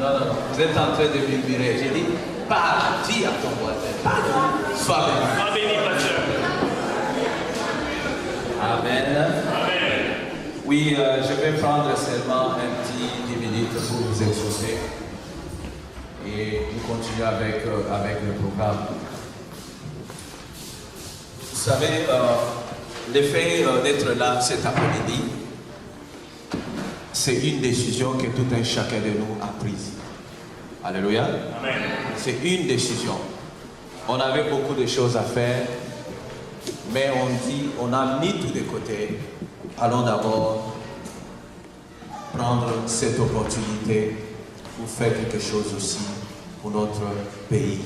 Non, non, non. Vous êtes en train de murmurer. J'ai dit, parle, dis à ton voisin. Parle. Sois béni. Sois béni, pasteur. Amen. Amen. Oui, je vais prendre seulement un petit 10 minutes pour vous exaucer. Et nous continuons avec le programme. Vous savez, l'effet d'être là cet après-midi, c'est une décision que tout un chacun de nous a prise. Alléluia. Amen. C'est une décision. On avait beaucoup de choses à faire, mais on a mis tout de côté. Allons d'abord prendre cette opportunité pour faire quelque chose aussi pour notre pays,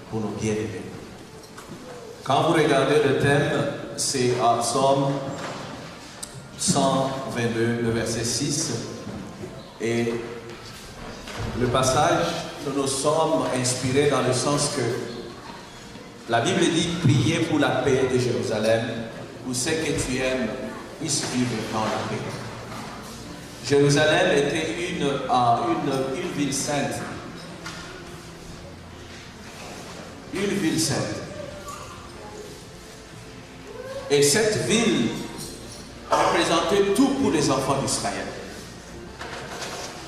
pour nos bien-aimés. Quand vous regardez le thème, c'est en Psaume 122, le verset 6. Et le passage, nous nous sommes inspirés dans le sens que la Bible dit « Priez pour la paix de Jérusalem, où ce que tu aimes puisse vivre dans la paix. » Jérusalem était une ville sainte. Une ville sainte. Et cette ville représentait tout pour les enfants d'Israël.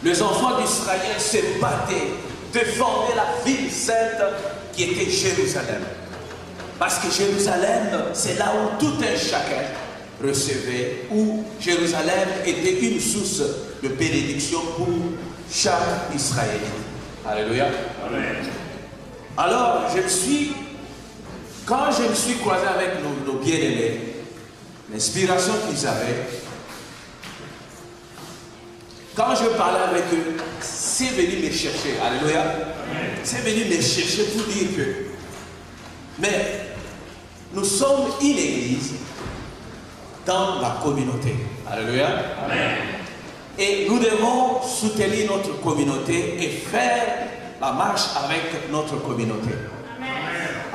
Les enfants d'Israël se battaient, défendaient la ville sainte qui était Jérusalem. Parce que Jérusalem, c'est là où tout un chacun recevait, où Jérusalem était une source de bénédiction pour chaque Israélite. Alléluia. Amen. Alors, quand je me suis croisé avec nos bien-aimés, l'inspiration qu'ils avaient, quand je parlais avec eux, c'est venu me chercher. Alléluia. C'est venu me chercher pour dire que, mais nous sommes une église dans la communauté. Alléluia. Amen. Et nous devons soutenir notre communauté et faire la marche avec notre communauté.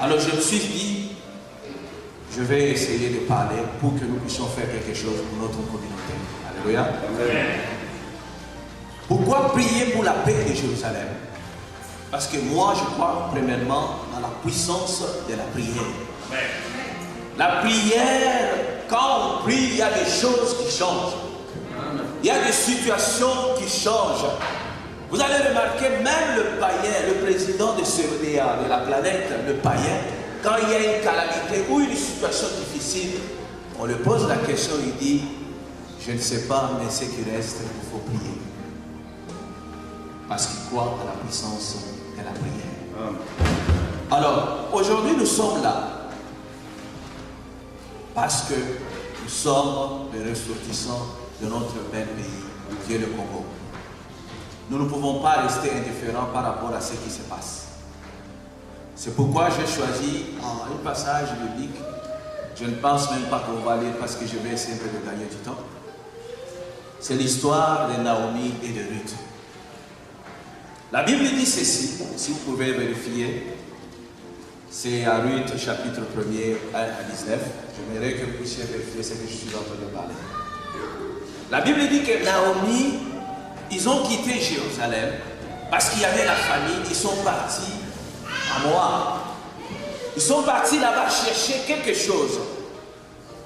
Alors je me suis dit, je vais essayer de parler pour que nous puissions faire quelque chose pour notre communauté. Alléluia. Amen. Pourquoi prier pour la paix de Jérusalem? Parce que moi je crois premièrement dans la puissance de la prière. Amen. La prière, quand on prie, il y a des choses qui changent. Il y a des situations qui changent. Vous allez remarquer, même le païen, le président de la planète, le païen, quand il y a une calamité ou une situation difficile, on lui pose la question, il dit, je ne sais pas, mais ce qui reste, il faut prier. Parce qu'il croit à la puissance de la prière. Alors, aujourd'hui, nous sommes là parce que nous sommes les ressortissants de notre bel pays, qui est le Congo. Nous ne pouvons pas rester indifférents par rapport à ce qui se passe. C'est pourquoi j'ai choisi un passage biblique. Je ne pense même pas qu'on va lire parce que je vais essayer de gagner du temps. C'est l'histoire de Naomi et de Ruth. La Bible dit ceci, si vous pouvez vérifier. C'est à Ruth chapitre 1er 1 à 19. J'aimerais que vous puissiez vérifier ce que je suis en train de parler. La Bible dit que Naomi, ils ont quitté Jérusalem parce qu'il y avait la famine. Ils sont partis à Moab. Ils sont partis là-bas chercher quelque chose.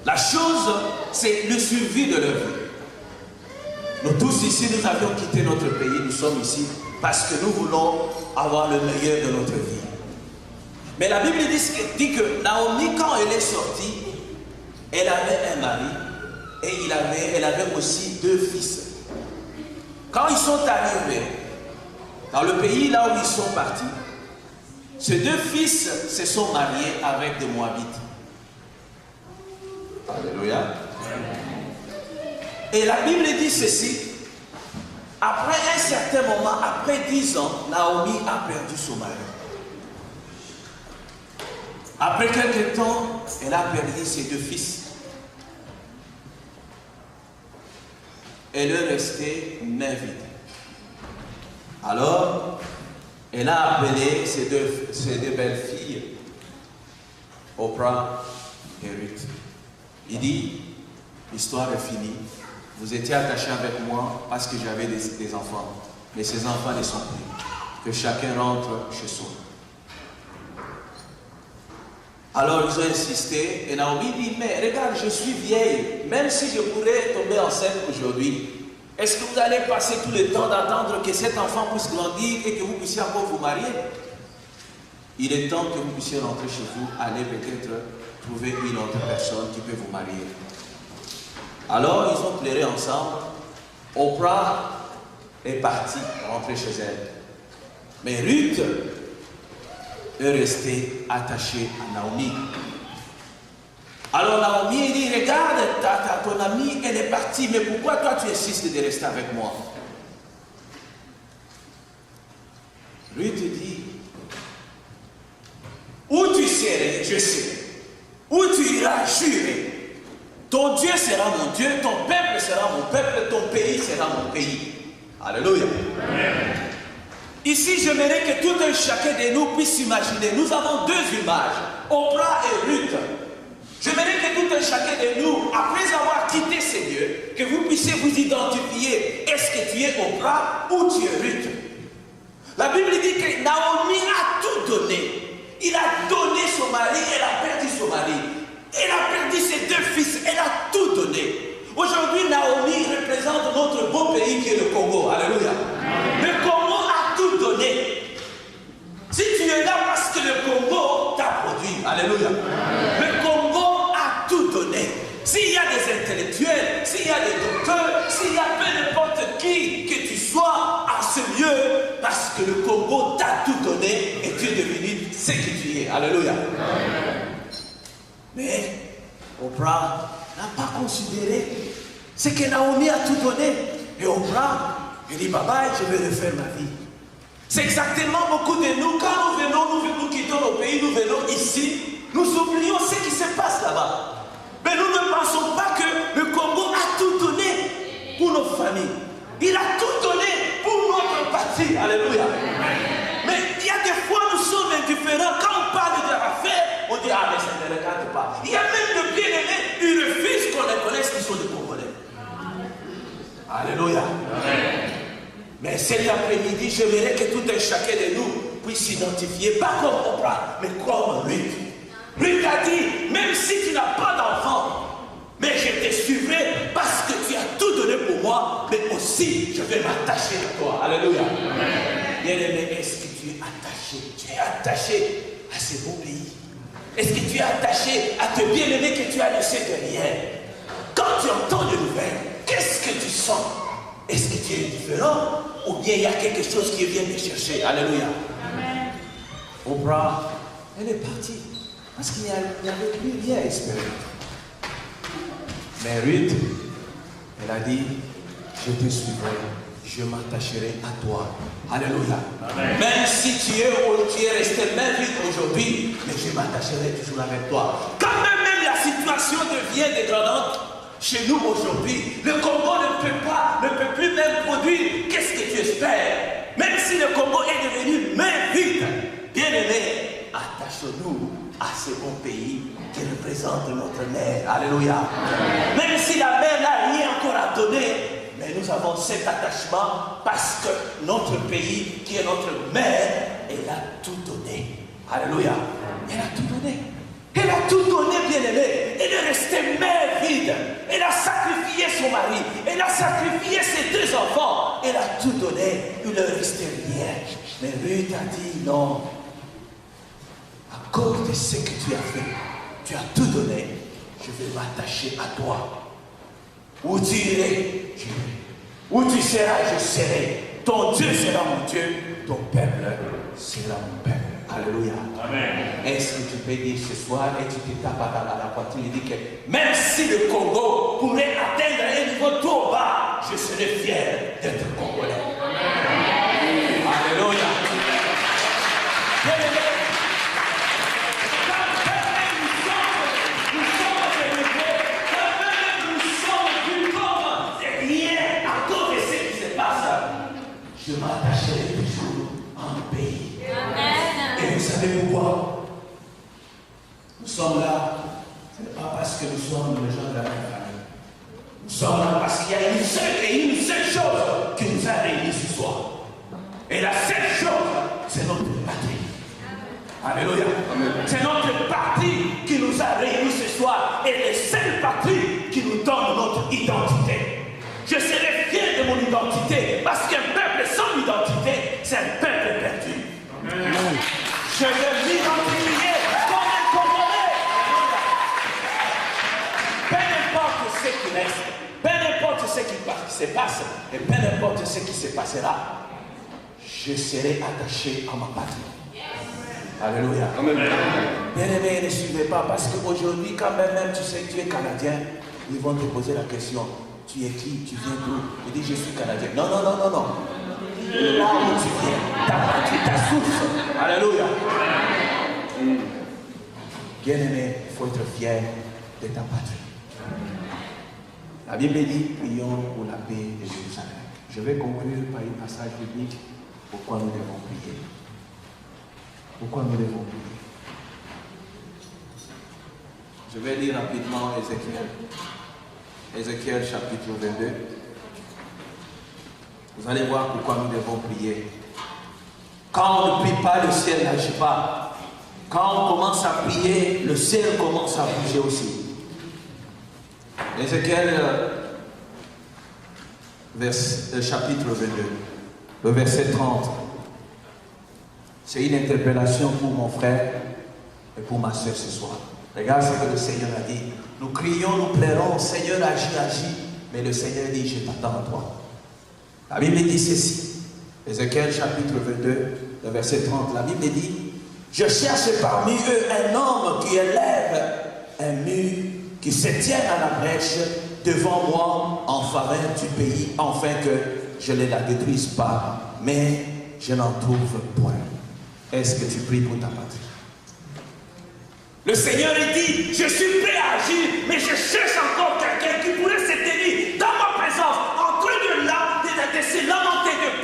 La chose, c'est le survie de leur vie. Nous tous ici, nous avions quitté notre pays. Nous sommes ici parce que nous voulons avoir le meilleur de notre vie. Mais la Bible dit que Naomi, quand elle est sortie, elle avait un mari et elle avait aussi 2 fils. Quand ils sont arrivés dans le pays là où ils sont partis, ces 2 fils se sont mariés avec des Moabites. Alléluia. Et la Bible dit ceci. Après un certain moment, après 10 ans, Naomi a perdu son mari. Après quelques temps, elle a perdu ses 2 fils. Elle est restée main vide. Alors, elle a appelé ses deux belles filles, Oprah et Ruth. Il dit, l'histoire est finie. Vous étiez attachés avec moi parce que j'avais des enfants. mais ses enfants ne sont plus. Que chacun rentre chez soi. Alors ils ont insisté et Naomi dit, mais regarde, je suis vieille, même si je pourrais tomber enceinte aujourd'hui, est-ce que vous allez passer tout le temps d'attendre que cet enfant puisse grandir et que vous puissiez encore vous marier? Il est temps que vous puissiez rentrer chez vous, aller peut-être trouver une autre personne qui peut vous marier. Alors ils ont pleuré ensemble. Oprah est partie rentrer chez elle. Mais Ruth est restée attachée à Naomi. Alors Naomi dit, regarde, ton amie, elle est partie, mais pourquoi toi tu insistes de rester avec moi? Ruth dit, où tu serais, je serai. Où tu iras, j'irai. Ton Dieu sera mon Dieu, ton peuple sera mon peuple, ton pays sera mon pays. Alléluia. Amen. Ici, j'aimerais que tout un chacun de nous puisse s'imaginer. Nous avons deux images, Oprah et Ruth. J'aimerais que tout un chacun de nous, après avoir quitté ces lieux, que vous puissiez vous identifier. Est-ce que tu es Oprah ou tu es Ruth? La Bible dit que Naomi a tout donné. Il a donné son mari, elle a perdu son mari. Elle a perdu ses deux fils, elle a tout donné. Aujourd'hui, Naomi représente notre beau pays qui est le Congo. Alléluia. Le Congo a tout donné. Si tu es là parce que le Congo t'a produit. Alléluia. Le Congo a tout donné. S'il y a des intellectuels, s'il y a des docteurs, s'il y a peu n'importe qui que tu sois à ce lieu, parce que le Congo t'a tout donné et tu es devenu ce que tu es. Alléluia. Mais Oprah n'a pas considéré ce que Naomi a tout donné. Et Oprah, elle dit, bye bye, je vais refaire ma vie. C'est exactement beaucoup de nous, quand nous venons, nous quittons nos pays, nous venons ici, nous oublions ce qui se passe là-bas. Mais nous ne pensons pas que le Congo a tout donné pour nos familles. Il a tout donné pour notre patrie. Alléluia. Mais il y a des fois, nous sommes indifférents. Quand on parle de l'affaire, on dit, ah, mais ça ne regarde pas. Il y a même le bien-aimé, il refuse qu'on les connaisse qui sont des Congolais. Alléluia. Mais cet après-midi, je verrai que tout un chacun de nous puisse s'identifier, pas comme Oprah, mais comme Ruth. Ruth a dit, même si tu n'as pas d'enfant, mais je te suivrai parce que tu as tout donné pour moi, mais aussi je vais m'attacher à toi. Alléluia. Bien-aimé, est-ce que tu es attaché? Tu es attaché à ce beau pays? Est-ce que tu es attaché à te bien-aimé que tu as laissé derrière? Quand tu entends de nouvelles, qu'est-ce que tu sens? Est-ce que tu es indifférent ou bien il y a quelque chose qui vient te chercher? Alléluia. Amen. Oprah, elle est partie parce qu'il n'y avait plus rien à espérer. Mais Ruth, elle a dit, je te suivrai, je m'attacherai à toi. Alléluia. Amen. Même si tu es resté même vite aujourd'hui, mais je m'attacherai toujours avec toi. Quand même la situation devient dégradante, chez nous aujourd'hui, le Congo ne peut plus même produire. Qu'est-ce que tu espères? Même si le Congo est devenu main vide, bien-aimé, attachons-nous à ce bon pays qui représente notre mère. Alléluia. Même si la mère n'a rien encore à donner, mais nous avons cet attachement parce que notre pays, qui est notre mère, elle a tout donné. Alléluia. Elle a tout donné. Elle a tout donné, bien-aimé. Elle est restée mère vide. Elle a sacrifié son mari. Elle a sacrifié ses deux enfants. Elle a tout donné. Il ne restait rien. Mais Ruth a dit non. À cause de ce que tu as fait, tu as tout donné. Je vais m'attacher à toi. Où tu irais, j'irai. Où tu seras, je serai. Ton Dieu sera mon Dieu. Ton peuple sera mon peuple. Alléluia. Amen. Est-ce que tu peux dire ce soir et tu te tapes dans la poitrine et dis que même si le Congo pourrait atteindre un niveau trop bas, je serais fier d'être Congolais. Alléluia. Je m'attacherai toujours à un pays. Amen. Et vous savez pourquoi? Nous sommes là, ce n'est pas parce que nous sommes les gens de la même famille. Nous sommes là parce qu'il y a une seule chose qui nous a réunis ce soir. Alléluia. C'est notre parti qui nous a réunis ce soir et le seul parti qui nous donne notre identité. Je serai fier de mon identité parce qu'un peuple sans identité, c'est un peuple perdu. Amen. Je veux m'identifier comme un Congolais. Peu importe ce qui reste, peu importe ce qui se passe et peu importe ce qui se passera, je serai attaché à ma patrie. Alléluia. Bien-aimé, ne suivez pas parce qu'aujourd'hui, quand même tu sais que tu es Canadien, ils vont te poser la question. Tu es qui? Tu viens d'où? Tu dis je suis Canadien. Non. Là où tu viens, ta patrie, ta source. Alléluia. Bien-aimé, il faut être fier de ta patrie. La Bible dit, prions pour la paix de Jérusalem. Je vais conclure par un passage biblique. Pourquoi nous devons prier? Pourquoi nous devons prier? Je vais lire rapidement Ézéchiel. Ézéchiel chapitre 22. Vous allez voir pourquoi nous devons prier. Quand on ne prie pas, le ciel n'agit pas. Quand on commence à prier, le ciel commence à bouger aussi. Ézéchiel chapitre 22, le verset 30. C'est une interpellation pour mon frère et pour ma soeur ce soir. Regarde ce que le Seigneur a dit. Nous crions, nous pleurons, Seigneur agis. Mais le Seigneur dit, je t'attends à toi. La Bible dit ceci. Ézéchiel chapitre 22, le verset 30. La Bible dit, je cherche parmi eux un homme qui élève un mur, qui se tienne à la brèche devant moi en faveur du pays, afin que je ne la détruise pas. Mais je n'en trouve point. Est-ce que tu pries pour ta patrie? Le Seigneur dit, je suis prêt à agir, mais je cherche encore quelqu'un qui pourrait se tenir dans ma présence, en train de se lamenter, de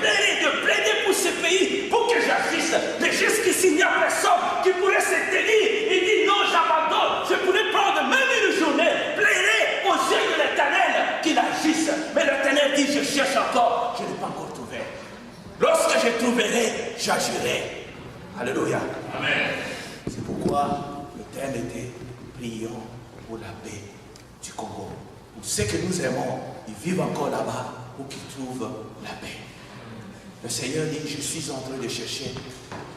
plaider pour ce pays, pour que j'agisse. Mais jusqu'ici, il n'y a personne qui pourrait se tenir. Il dit, non, j'abandonne. Je pourrais prendre même une journée, plaider aux yeux de l'Éternel qu'il agisse. Mais l'Éternel dit, je cherche encore, je n'ai pas encore trouvé. Lorsque je trouverai, j'agirai. Alléluia. Amen. C'est pourquoi le thème était prions pour la paix du Congo. Pour ceux que nous aimons, ils vivent encore là-bas pour qu'ils trouvent la paix. Le Seigneur dit, je suis en train de chercher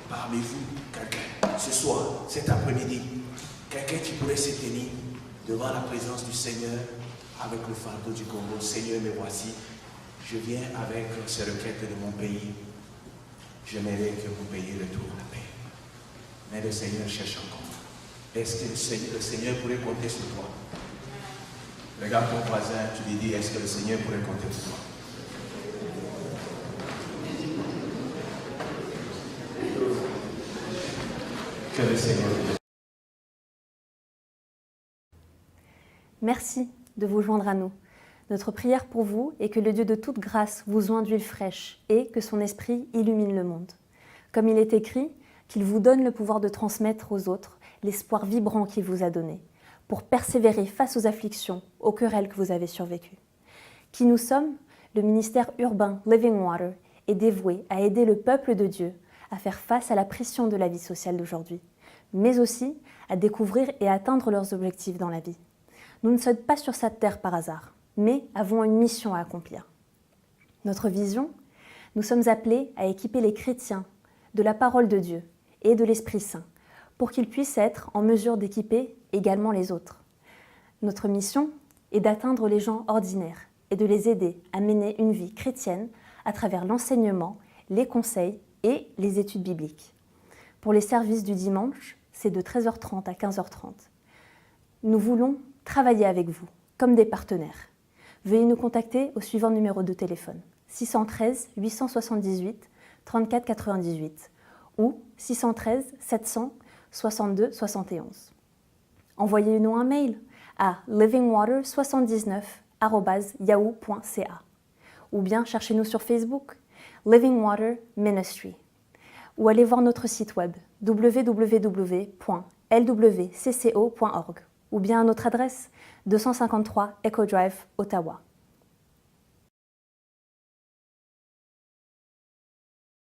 parmi vous quelqu'un, ce soir, cet après-midi, quelqu'un qui pourrait se tenir devant la présence du Seigneur avec le fardeau du Congo. Seigneur, me voici, je viens avec ces requêtes de mon pays. J'aimerais que mon pays retrouve la paix. Mais le Seigneur cherche encore. Est-ce que le Seigneur pourrait compter sur toi? Regarde ton voisin, tu lui dis, est-ce que le Seigneur pourrait compter sur toi? Que le Seigneur. Merci de vous joindre à nous. Notre prière pour vous est que le Dieu de toute grâce vous oint d'huile fraîche et que son esprit illumine le monde. Comme il est écrit, qu'il vous donne le pouvoir de transmettre aux autres l'espoir vibrant qu'il vous a donné, pour persévérer face aux afflictions, aux querelles que vous avez survécues. Qui nous sommes, le ministère urbain Living Water est dévoué à aider le peuple de Dieu à faire face à la pression de la vie sociale d'aujourd'hui, mais aussi à découvrir et atteindre leurs objectifs dans la vie. Nous ne sommes pas sur cette terre par hasard, mais avons une mission à accomplir. Notre vision, nous sommes appelés à équiper les chrétiens de la parole de Dieu et de l'Esprit Saint, pour qu'ils puissent être en mesure d'équiper également les autres. Notre mission est d'atteindre les gens ordinaires et de les aider à mener une vie chrétienne à travers l'enseignement, les conseils et les études bibliques. Pour les services du dimanche, c'est de 13h30 à 15h30. Nous voulons travailler avec vous, comme des partenaires. Veuillez nous contacter au suivant numéro de téléphone 613 878 34 98 ou 613 700 62 71. Envoyez-nous un mail à livingwater79@yahoo.ca ou bien cherchez-nous sur Facebook Living Water Ministry ou allez voir notre site web www.lwcco.org ou bien à notre adresse 253 Echo Drive, Ottawa.